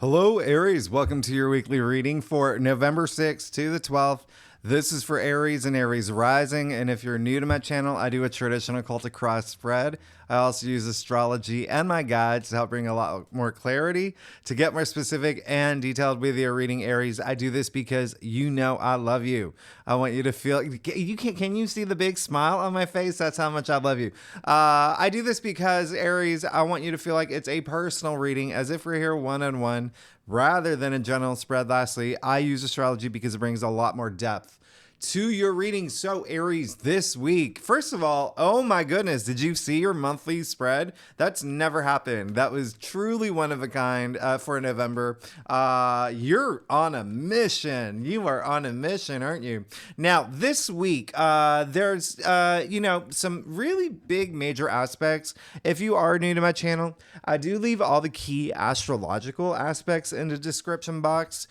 Hello, Aries. Welcome to your weekly reading for November 6th to the 12th. This is for Aries and Aries rising. And if you're new to my channel, I do a traditional occultic cross spread. I also use astrology and my guides to help bring a lot more clarity. To get more specific and detailed with your reading, Aries, I do this because you know I love you. I want you to feel, can you see the big smile on my face? That's how much I love you. I do this because, Aries, I want you to feel like it's a personal reading, as if we're here one-on-one, rather than a general spread. Lastly, I use astrology because it brings a lot more depth to your reading. So Aries, this week, first of all, oh my goodness, did you see your monthly spread? That's never happened. That was truly one of a kind for November. You're on a mission. You are on a mission, aren't you? Now, this week, there's, some really big major aspects. If you are new to my channel, I do leave all the key astrological aspects in the description box.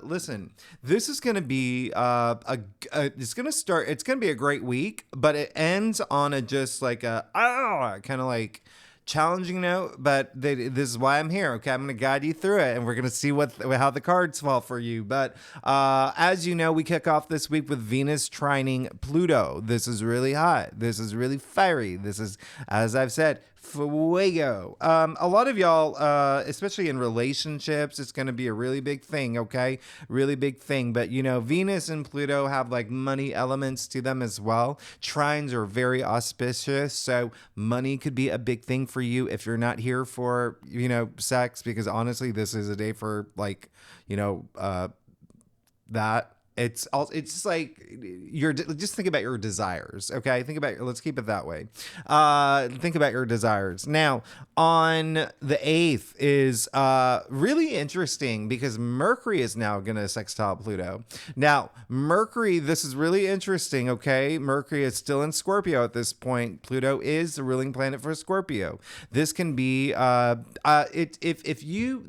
Listen, this is going to be it's gonna be a great week, but it ends on a just like a kind of like challenging note. But this is why I'm here. Okay, I'm gonna guide you through it, and we're gonna see how the cards fall for you. But as you know, we kick off this week with Venus trining Pluto. This is really hot. This is really fiery. This is, as I've said, fuego. A lot of y'all, especially in relationships, it's going to be a really big thing, okay? Really big thing. But, Venus and Pluto have like money elements to them as well. Trines are very auspicious, so money could be a big thing for you if you're not here for, sex, because honestly, this is a day for like, that. It's just like just think about your desires. Okay. Let's keep it that way. Think about your desires. Now on the 8th is, really interesting because Mercury is now going to sextile Pluto. Now Mercury, this is really interesting. Okay. Mercury is still in Scorpio at this point. Pluto is the ruling planet for Scorpio. This can be, if you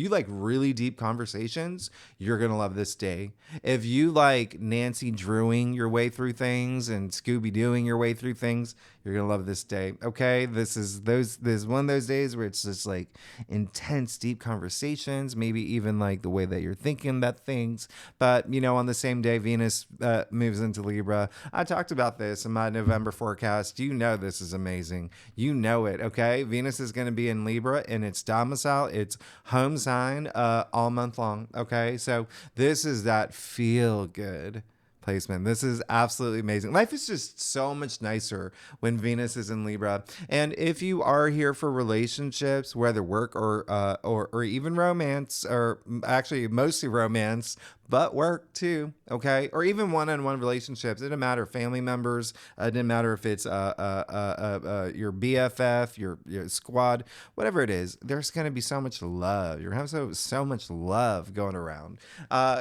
like really deep conversations, you're going to love this day. If you like Nancy Drewing your way through things and Scooby-Dooing your way through things, you're going to love this day. Okay. This is one of those days where it's just like intense, deep conversations, maybe even like the way that you're thinking about things. But, on the same day, Venus moves into Libra. I talked about this in my November forecast. This is amazing. You know it. Okay. Venus is going to be in Libra in its domicile, its home sign, all month long. Okay. So this is that feel good placement. This is absolutely amazing. Life is just so much nicer when Venus is in Libra. And if you are here for relationships, whether work or even romance, or actually mostly romance, but work too, okay? Or even one-on-one relationships. It doesn't matter. Family members. It doesn't matter if it's your BFF, your squad, whatever it is. There's going to be so much love. You're going to have so much love going around.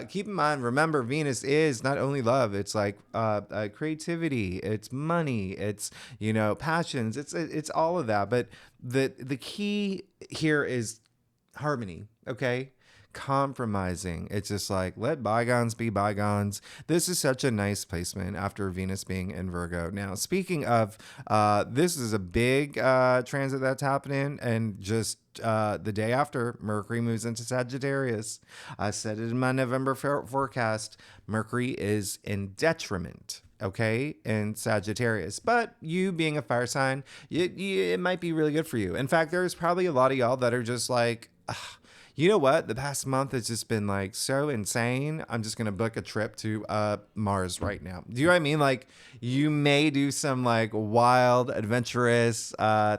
Keep in mind, remember, Venus is not only love. It's like creativity. It's money. It's passions. It's all of that. But the key here is harmony. Okay. Compromising. It's just like, let bygones be bygones. This is such a nice placement after Venus being in Virgo. Now, speaking of, this is a big transit that's happening, and just the day after, Mercury moves into Sagittarius. I said it in my November forecast. Mercury is in detriment. Okay, in Sagittarius, but you being a fire sign, it might be really good for you. In fact, there's probably a lot of y'all that are just like, you know what? The past month has just been like so insane. I'm just going to book a trip to Mars right now. Do you know what I mean? Like, you may do some like wild, adventurous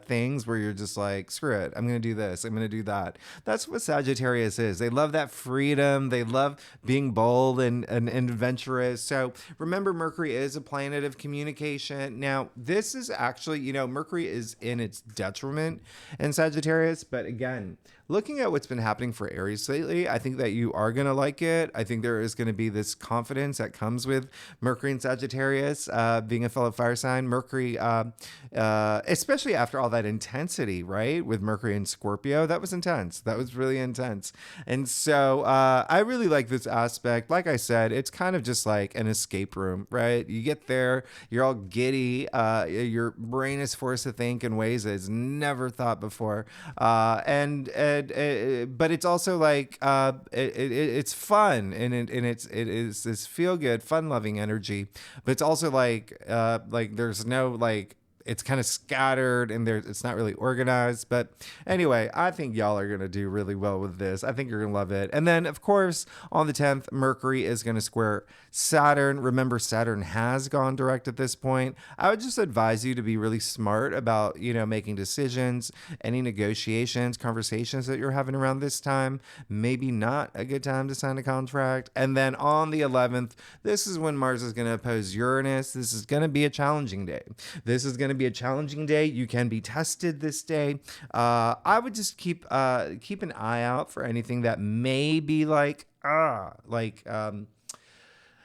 things where you're just like, screw it. I'm going to do this. I'm going to do that. That's what Sagittarius is. They love that freedom. They love being bold and adventurous. So remember, Mercury is a planet of communication. Now, this is actually, Mercury is in its detriment in Sagittarius. But again, looking at what's been happening for Aries lately, I think that you are going to like it. I think there is going to be this confidence that comes with Mercury and Sagittarius, being a fellow fire sign. Mercury, especially after all that intensity, right? With Mercury and Scorpio, that was intense. That was really intense. And so I really like this aspect. Like I said, it's kind of just like an escape room, right? You get there, you're all giddy. Your brain is forced to think in ways that it's never thought before. But it's also like it's fun, and it is this feel good, fun loving energy, but it's also like there's no like it's kind of scattered and there it's not really organized. But anyway, I think y'all are gonna do really well with this. I think you're gonna love it. And then of course on the 10th, Mercury is gonna square Saturn. Remember, Saturn has gone direct at this point. I would just advise you to be really smart about, making decisions, any negotiations, conversations that you're having around this time. Maybe not a good time to sign a contract. And then on the 11th, this is when Mars is going to oppose Uranus. This is going to be a challenging day. This is going to be a challenging day. You can be tested this day. I would just keep an eye out for anything that may be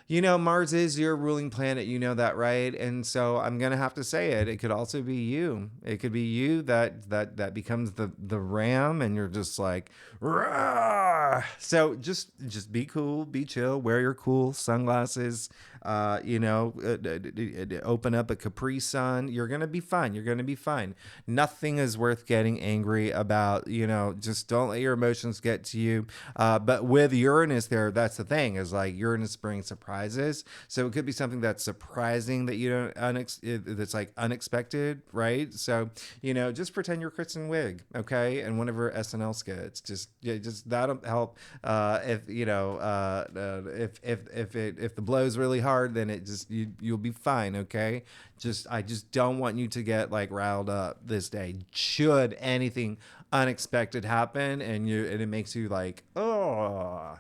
Mars is your ruling planet. You know that, right? And so I'm gonna have to say it. It could also be you. It could be you that becomes the ram, and you're just like, rah! So just be cool, be chill, wear your cool sunglasses. Open up a Capri Sun. You're gonna be fine. You're gonna be fine. Nothing is worth getting angry about. Just don't let your emotions get to you. But with Uranus there, that's the thing, is like Uranus brings surprises. So it could be something that's surprising that you don't that's like unexpected, right? So just pretend you're Kristen Wiig, okay? And one of her SNL skits. Just that'll help. If the blow's really hard, then you'll be fine, okay? I just don't want you to get like riled up this day. Should anything unexpected happen and it makes you like, oh.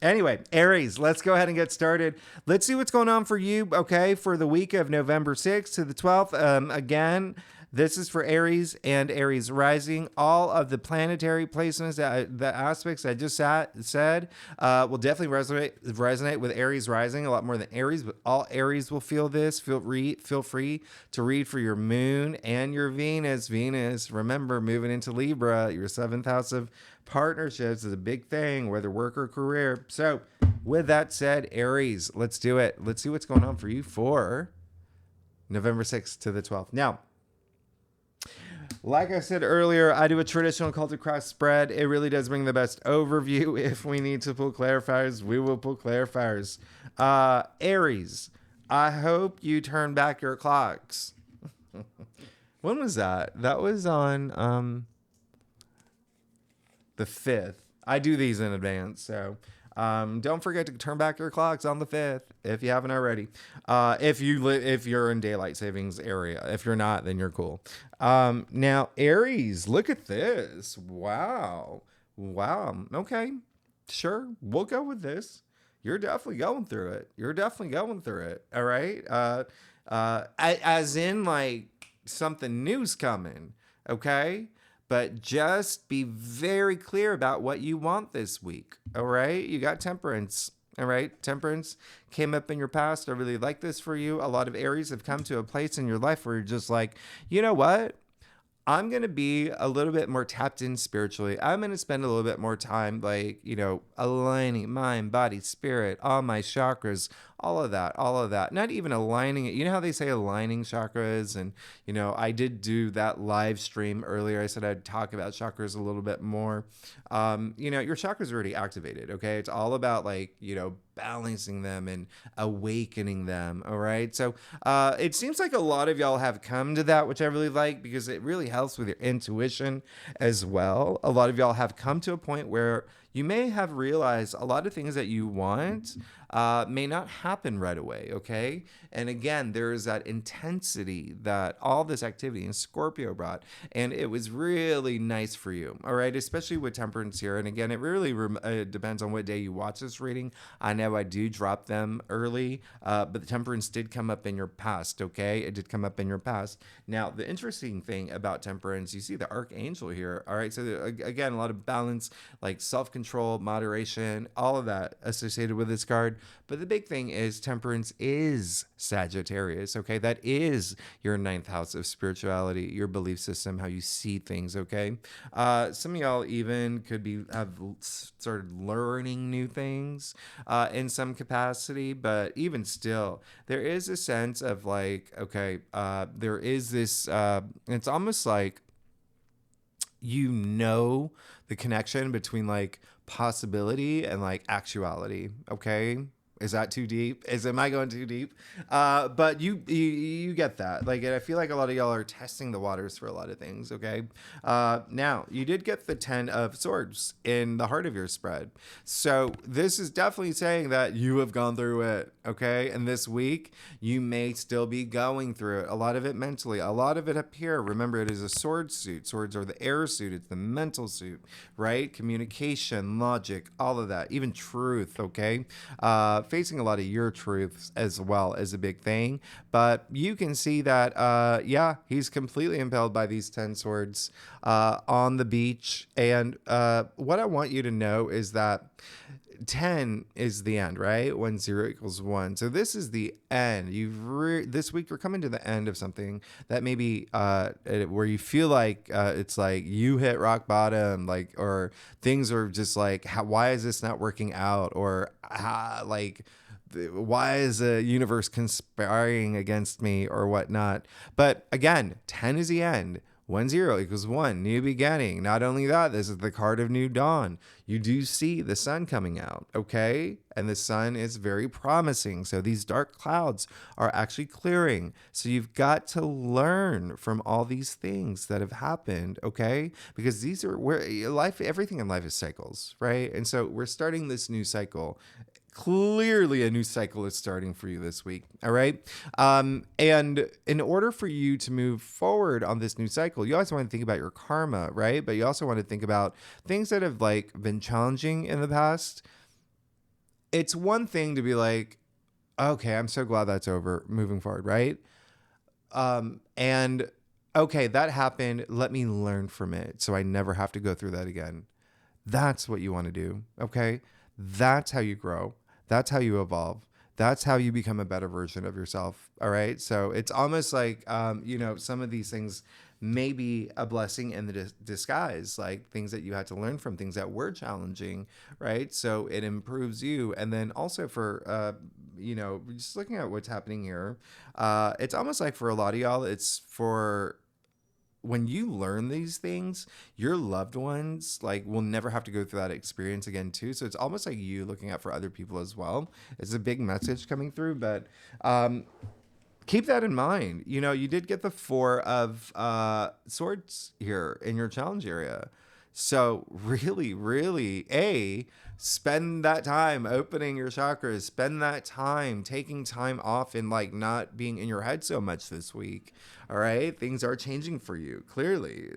Anyway, Aries, let's go ahead and get started. Let's see what's going on for you, okay, for the week of November 6th to the 12th. Again, this is for Aries and Aries rising. All of the planetary placements, the aspects I just said, will definitely resonate with Aries rising a lot more than Aries, but all Aries will feel this. Feel free to read for your moon and your Venus. Venus, remember, moving into Libra, your 7th house of partnerships is a big thing, whether work or career. So with that said, Aries, let's do it. Let's see what's going on for you for November 6th to the 12th. Now, like I said earlier, I do a traditional cultic cross spread. It really does bring the best overview. If we need to pull clarifiers, we will pull clarifiers. Aries, I hope you turn back your clocks. When was that? That was on the 5th. I do these in advance, so don't forget to turn back your clocks on the 5th if you haven't already. If you're in daylight savings area. If you're not, then you're cool. Now, Aries, look at this. Wow. Okay, sure, we'll go with this. You're definitely going through it. All right. As in like something new's coming. Okay. But just be very clear about what you want this week. All right. You got Temperance. All right. Temperance came up in your past. I really like this for you. A lot of Aries have come to a place in your life where you're just like, you know what? I'm going to be a little bit more tapped in spiritually. I'm going to spend a little bit more time, aligning mind, body, spirit, all my chakras, all of that. Not even aligning it. You know how they say aligning chakras? And, I did do that live stream earlier. I said I'd talk about chakras a little bit more. Your chakras are already activated. Okay. It's all about balancing them and awakening them. All right. So it seems like a lot of y'all have come to that, which I really like because it really helps with your intuition as well. A lot of y'all have come to a point where you may have realized a lot of things that you want may not happen right away, okay? And again, there's that intensity that all this activity in Scorpio brought, and it was really nice for you, all right? Especially with Temperance here. And again, it really depends on what day you watch this reading. I know I do drop them early, but the Temperance did come up in your past, okay? It did come up in your past. Now, the interesting thing about Temperance, you see the Archangel here, all right? So again, a lot of balance, like self-control, moderation, all of that associated with this card. But the big thing is Temperance is Sagittarius, okay? That is your 9th house of spirituality, your belief system, how you see things, okay? Some of y'all even could have started learning new things in some capacity, but even still, there is a sense of there is this, it's almost like you know the connection between like possibility and like actuality. Okay. Is that too deep? Am I going too deep? But you get that. Like, and I feel like a lot of y'all are testing the waters for a lot of things. Okay. Now you did get the 10 of Swords in the heart of your spread, so this is definitely saying that you have gone through it. Okay, and this week you may still be going through it. A lot of it mentally, a lot of it up here. Remember, it is a sword suit. Swords are the air suit. It's the mental suit, right? Communication, logic, all of that, even truth. Okay, facing a lot of your truths as well is a big thing. But you can see that, yeah, he's completely impelled by these 10 swords on the beach. And what I want you to know is that 10 is the end, right? 10 equals 1. So this is the end. This week you're coming to the end of something that maybe where you feel like it's like you hit rock bottom, like, or things are just like, why is this not working out? Or like, why is the universe conspiring against me or whatnot? But again, 10 is the end. 10 equals 1, new beginning. Not only that, this is the card of new dawn. You do see the sun coming out, okay? And the sun is very promising. So these dark clouds are actually clearing. So you've got to learn from all these things that have happened, okay? Because these are where life, everything in life is cycles, right? And so we're starting this new cycle. Clearly a new cycle is starting for you this week. All right. And in order for you to move forward on this new cycle, you always want to think about your karma, right? But you also want to think about things that have like been challenging in the past. It's one thing to be like, okay, I'm so glad that's over, moving forward, right? And okay, that happened. Let me learn from it so I never have to go through that again. That's what you want to do. Okay. That's how you grow. That's how you evolve. That's how you become a better version of yourself. All right. So it's almost like, some of these things may be a blessing in the disguise, like things that you had to learn from, things that were challenging. Right. So it improves you. And then also for, just looking at what's happening here, it's almost like for a lot of y'all, it's for when you learn these things, your loved ones like will never have to go through that experience again too. So it's almost like you looking out for other people as well. It's a big message coming through, but keep that in mind. You did get the 4 of swords here in your challenge area. So really, really, spend that time opening your chakras, spend that time taking time off and like not being in your head so much this week. All right. Things are changing for you, clearly,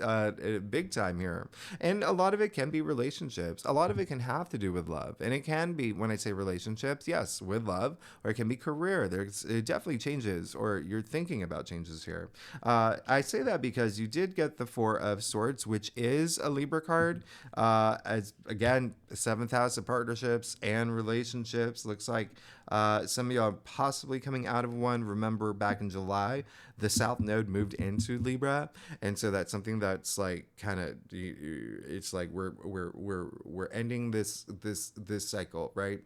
big time here. And a lot of it can be relationships. A lot of it can have to do with love. And it can be, when I say relationships, yes, with love, or it can be career. It definitely changes, or you're thinking about changes here. I say that because you did get the 4 of Swords, which is a Libra card. As again, 7th house of partnerships and relationships. Looks like some of y'all are possibly coming out of one. Remember, back in July, the South Node moved into Libra, and so that's something that's like kind of, it's like we're ending this cycle, right?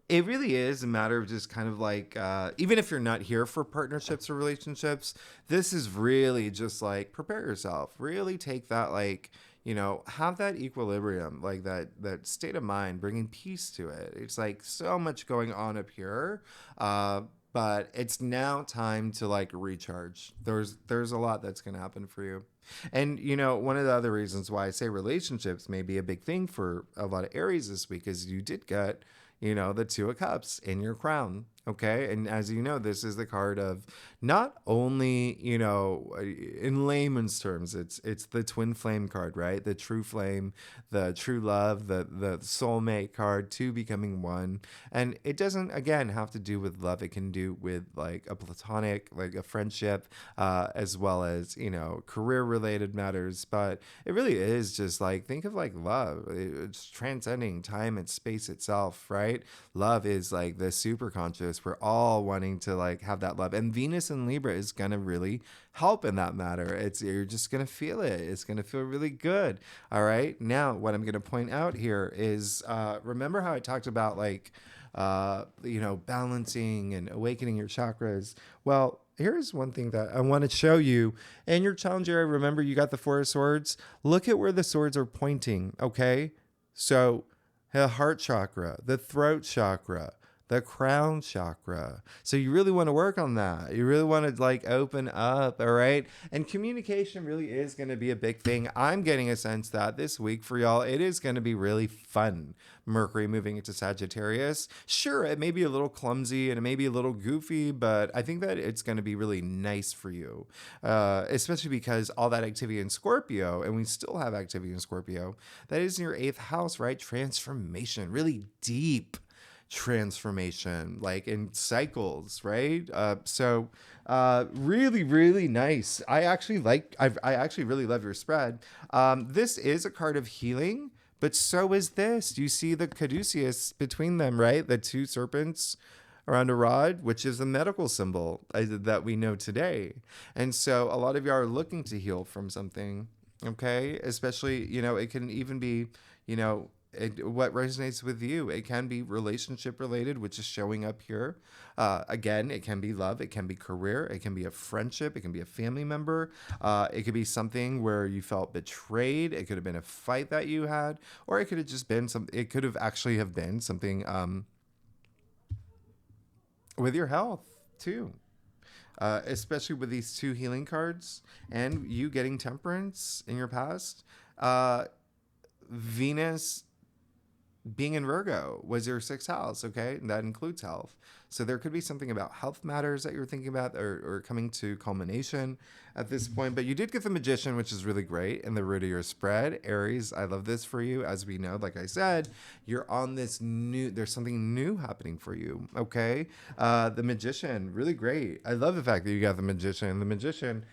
It really is a matter of just kind of like, even if you're not here for partnerships or relationships, this is really just like, prepare yourself. Really take that, like, have that equilibrium, like that state of mind, bringing peace to it. It's like so much going on up here. But it's now time to like recharge. There's a lot that's going to happen for you. And one of the other reasons why I say relationships may be a big thing for a lot of Aries this week is you did get, the 2 of Cups in your crown. Okay. And as you know, this is the card of not only, in layman's terms, it's the twin flame card, right? The true flame, the true love, the soulmate card, 2 becoming 1. And it doesn't, again, have to do with love. It can do with like a platonic, like a friendship, as well as, career related matters. But it really is just like, think of like love. It's transcending time and space itself, right? Love is like the super conscious. We're all wanting to like have that love, and Venus in Libra is gonna really help in that matter. You're just gonna feel it. It's gonna feel really good. All right. Now, what I'm gonna point out here is, remember how I talked about like, balancing and awakening your chakras. Well, here's one thing that I want to show you. In your challenge area, remember you got the Four of Swords. Look at where the swords are pointing, okay? So the heart chakra, the throat chakra, the crown chakra. So you really want to work on that. You really want to like open up, all right? And communication really is going to be a big thing. I'm getting a sense that this week for y'all, it is going to be really fun. Mercury moving into Sagittarius. Sure, it may be a little clumsy and it may be a little goofy, but I think that it's going to be really nice for you, especially because all that activity in Scorpio, and we still have activity in Scorpio, that is in your eighth house, right? Transformation, really deep transformation, like in cycles, right? Really, really nice. I actually really love your spread. This is a card of healing, but so is this. You see the caduceus between them, right? The two serpents around a rod, which is a medical symbol that we know today. And so a lot of you are looking to heal from something, okay? Especially, it can even be, what resonates with you. It can be relationship related, which is showing up here. Again, it can be love, it can be career, it can be a friendship, it can be a family member. It could be something where you felt betrayed. It could have been a fight that you had, or it could have just been it could have actually have been something with your health too. Especially with these two healing cards and you getting temperance in your past. Venus being in Virgo was your sixth house, okay? And that includes health. So there could be something about health matters that you're thinking about or coming to culmination at this point. But you did get the Magician, which is really great, in the root of your spread. Aries, I love this for you. As we know, like I said, you're on this there's something new happening for you, okay? The Magician, really great. I love the fact that you got the Magician. The Magician,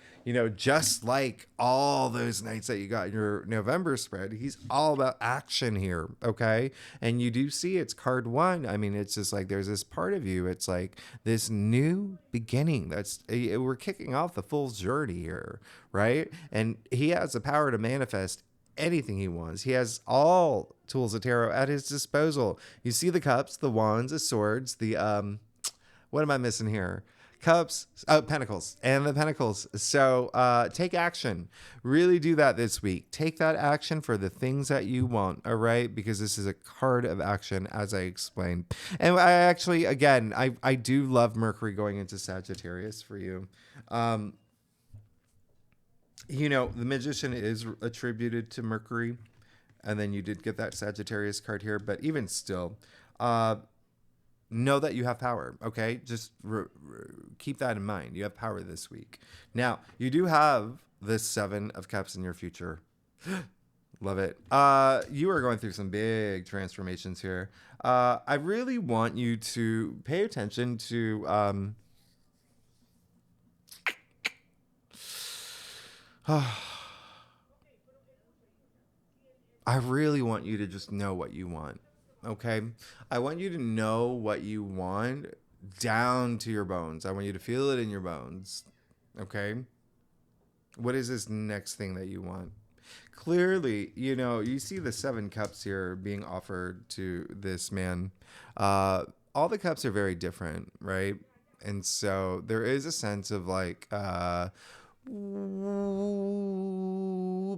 just like all those nights that you got in your November spread, he's all about action here, okay? And you do see it's card one. I mean, it's just like there's this part of you. It's like this new beginning. We're kicking off the fool's journey here, right? And he has the power to manifest anything he wants. He has all tools of tarot at his disposal. You see the cups, the wands, the swords, the what am I missing here? Cups, pentacles, and the pentacles. So take action. Really do that this week. Take that action for the things that you want, all right? Because this is a card of action, as I explained. And I actually, again, I do love Mercury going into Sagittarius for you. The Magician is attributed to Mercury, and then you did get that Sagittarius card here. But even still, know that you have power, okay? Just keep that in mind. You have power this week. Now, you do have the Seven of Cups in your future. Love it. You are going through some big transformations here. I really want you to pay attention to... I really want you to just know what you want. Okay. I want you to know what you want down to your bones. I want you to feel it in your bones. Okay. What is this next thing that you want? Clearly, you see the Seven Cups here being offered to this man. All the cups are very different, right? And so there is a sense of like,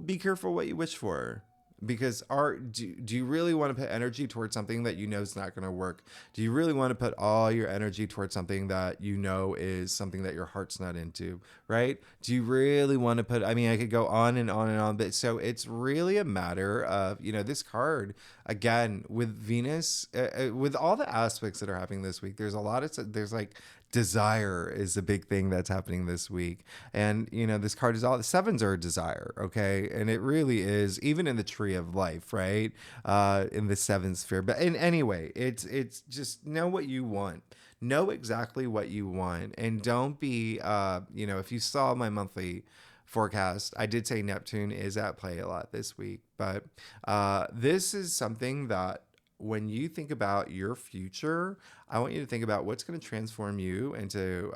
be careful what you wish for. Because do you really want to put energy towards something that you know is not going to work? Do you really want to put all your energy towards something that you know is something that your heart's not into, right? Do you really want to put, I mean, I could go on and on and on, but so it's really a matter of, this card, again, with Venus, with all the aspects that are happening this week, there's like desire is a big thing that's happening this week. And, this card is all the sevens are a desire. Okay. And it really is, even in the tree of life, right? In the seventh sphere. But anyway, it's just know what you want. Know exactly what you want. And don't be, if you saw my monthly forecast, I did say Neptune is at play a lot this week. But this is something that when you think about your future, I want you to think about what's going to transform you into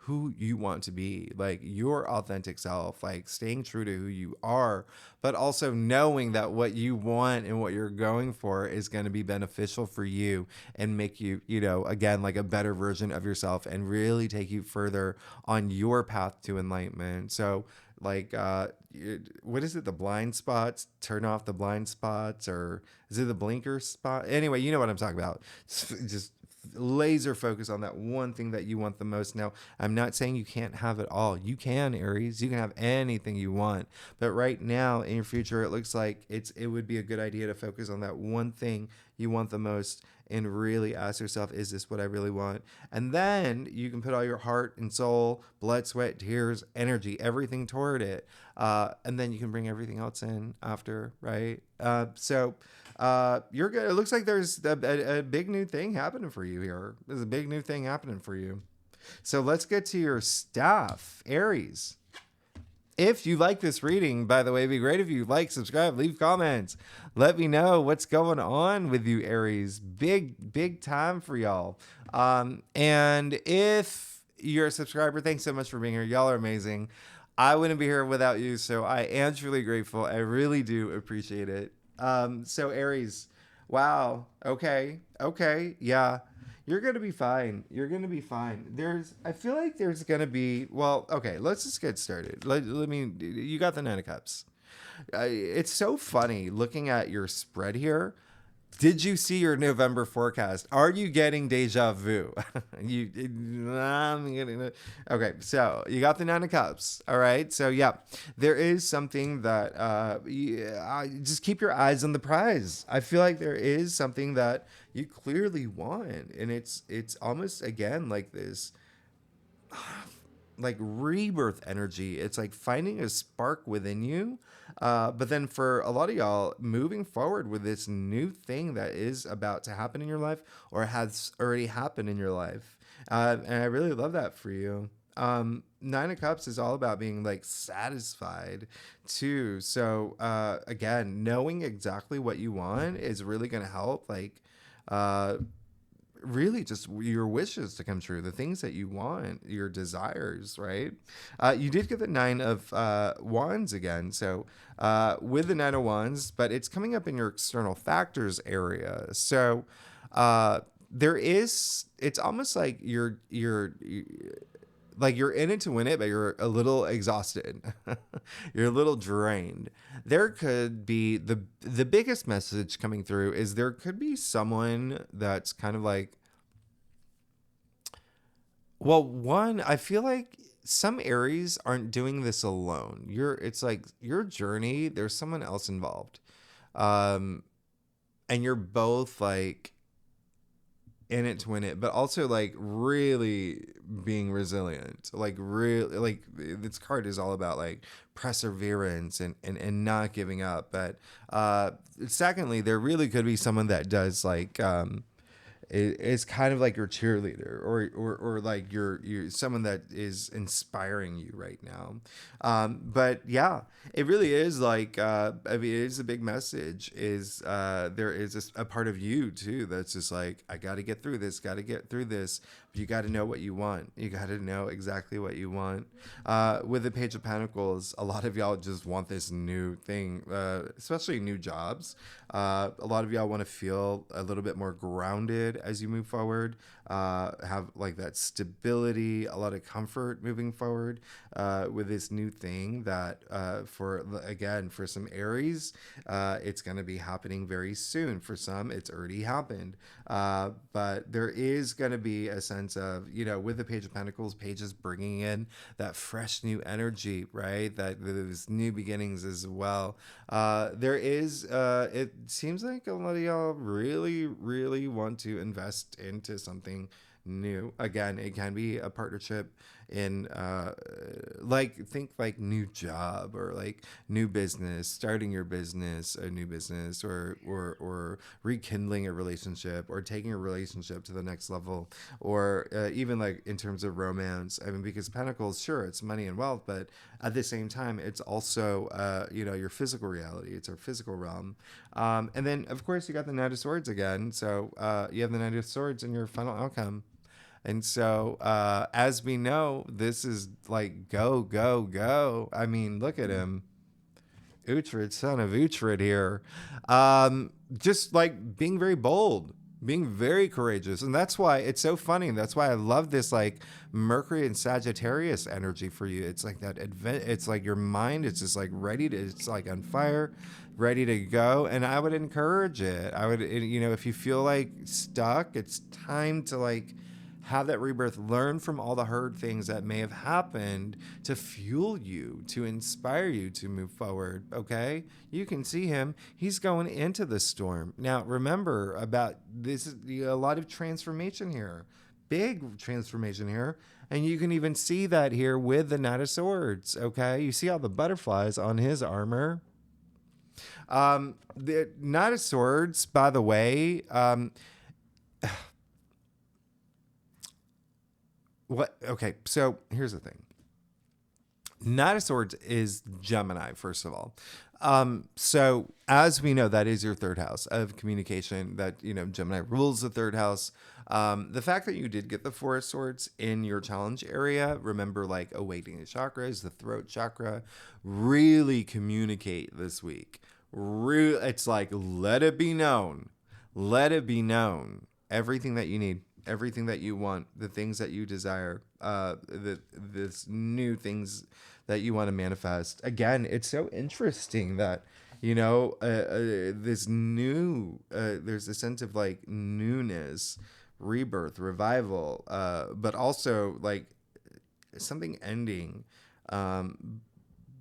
who you want to be, like your authentic self, like staying true to who you are, but also knowing that what you want and what you're going for is going to be beneficial for you and make you, again, like a better version of yourself and really take you further on your path to enlightenment. So, like, what is it? The blind spots, turn off the blind spots, or is it the blinker spot? Anyway, you know what I'm talking about. Just laser focus on that one thing that you want the most. Now, I'm not saying you can't have it all. You can, Aries. You can have anything you want. But right now in your future, it looks like it would be a good idea to focus on that one thing you want the most and really ask yourself, is this what I really want? And then you can put all your heart and soul, blood, sweat, tears, energy, everything toward it. And then you can bring everything else in after, right? You're good. It looks like there's a big new thing happening for you here. There's a big new thing happening for you. So let's get to your stuff, Aries. If you like this reading, by the way, it'd be great if you like, subscribe, leave comments. Let me know what's going on with you, Aries. Big time for y'all. And if you're a subscriber, thanks so much for being here. Y'all are amazing. I wouldn't be here without you, so I am truly grateful. I really do appreciate it. So Aries, wow. Okay. Yeah. You're going to be fine. You're going to be fine. I feel like there's going to be, well, okay, let's just get started. You got the Nine of Cups. It's so funny looking at your spread here. Did you see your November forecast? Are you getting deja vu? I'm getting it. Okay, so you got the Nine of Cups. All right, so yeah, there is something that just keep your eyes on the prize. I feel like there is something that you clearly want, and it's almost again like this like rebirth energy. It's like finding a spark within you. But then for a lot of y'all, moving forward with this new thing that is about to happen in your life or has already happened in your life. And I really love that for you. Nine of Cups is all about being like satisfied too. So again, knowing exactly what you want is really going to help. Like, really just your wishes to come true, the things that you want, your desires, right? You did get the Nine of Wands again. So with the Nine of Wands, but it's coming up in your external factors area. So it's almost like you're in it to win it, but you're a little exhausted. You're a little drained. There could be the biggest message coming through is there could be someone that's kind of like, well, one, I feel like some Aries aren't doing this alone. It's like your journey, there's someone else involved. Um, and you're both like in it to win it, but also like really being resilient. Like really, like this card is all about like perseverance and not giving up. But secondly, there really could be someone that does like is kind of like your cheerleader or like you're someone that is inspiring you right now. But yeah, it really is like, I mean, it is a big message is there is a part of you too that's just like, I got to get through this, got to get through this. But you got to know what you want. You got to know exactly what you want. With the Page of Pentacles, a lot of y'all just want this new thing, especially new jobs. A lot of y'all want to feel a little bit more grounded as you move forward, have like that stability, a lot of comfort moving forward with this new thing that for some Aries, it's going to be happening very soon. For some, it's already happened. But there is going to be a sense of, with the Page of Pentacles, pages bringing in that fresh new energy, right? That those new beginnings as well. It seems like a lot of y'all really, really want to invest into something new. Again, it can be a partnership in think like new job or like new business, starting your business, a new business, or rekindling a relationship or taking a relationship to the next level, or even like in terms of romance. I mean, because Pentacles, sure, it's money and wealth, but at the same time, it's also your physical reality. It's our physical realm. And then of course you got the Knight of Swords again. So you have the Knight of Swords in your final outcome. And so, as we know, this is like go, go, go. I mean, look at him. Uhtred, son of Uhtred here. Just like being very bold, being very courageous. And that's why it's so funny. That's why I love this like Mercury and Sagittarius energy for you. It's like that it's like your mind is just like ready to, it's like on fire, ready to go. And I would encourage it. I would, if you feel like stuck, it's time to like have that rebirth, learn from all the hard things that may have happened to fuel you, to inspire you to move forward. Okay, you can see him, he's going into the storm. Now remember about this is a lot of transformation here, big transformation here. And you can even see that here with the Knight of Swords. Okay, you see all the butterflies on his armor. The Knight of Swords, by the way, what? Okay, so here's the thing. Knight of Swords is Gemini, first of all. So as we know, that is your third house of communication. That Gemini rules the third house. The fact that you did get the Four of Swords in your challenge area, remember, like awaiting the chakras, the throat chakra, really communicate this week. It's like let it be known, let it be known. Everything that you need, everything that you want, the things that you desire, this new things that you want to manifest. Again, it's so interesting that this new there's a sense of like newness, rebirth, revival, but also like something ending,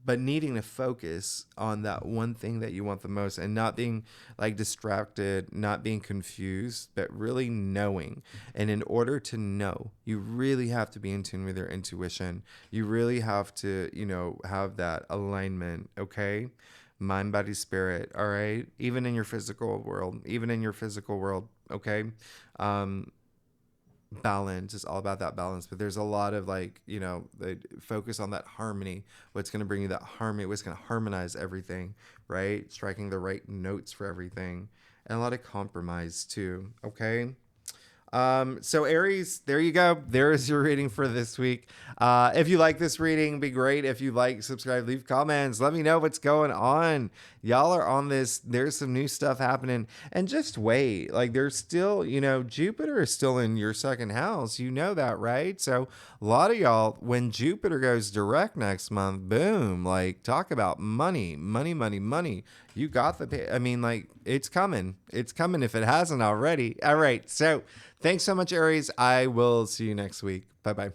but needing to focus on that one thing that you want the most and not being like distracted, not being confused, but really knowing. And in order to know, you really have to be in tune with your intuition. You really have to, have that alignment, okay? Mind, body, spirit, all right? Even in your physical world, okay? Balance is all about that balance, but there's a lot of like the focus on that harmony, what's going to bring you that harmony, what's going to harmonize everything, right? Striking the right notes for everything, and a lot of compromise too. Okay, so Aries, there you go. There is your reading for this week. If you like this reading, it'd be great if you like, subscribe, leave comments. Let me know what's going on. Y'all are on this. There's some new stuff happening. And just wait. Like there's still, Jupiter is still in your second house. You know that, right? So a lot of y'all, when Jupiter goes direct next month, boom, like talk about money, money, money, money. You got like it's coming. It's coming if it hasn't already. All right. So thanks so much, Aries. I will see you next week. Bye-bye.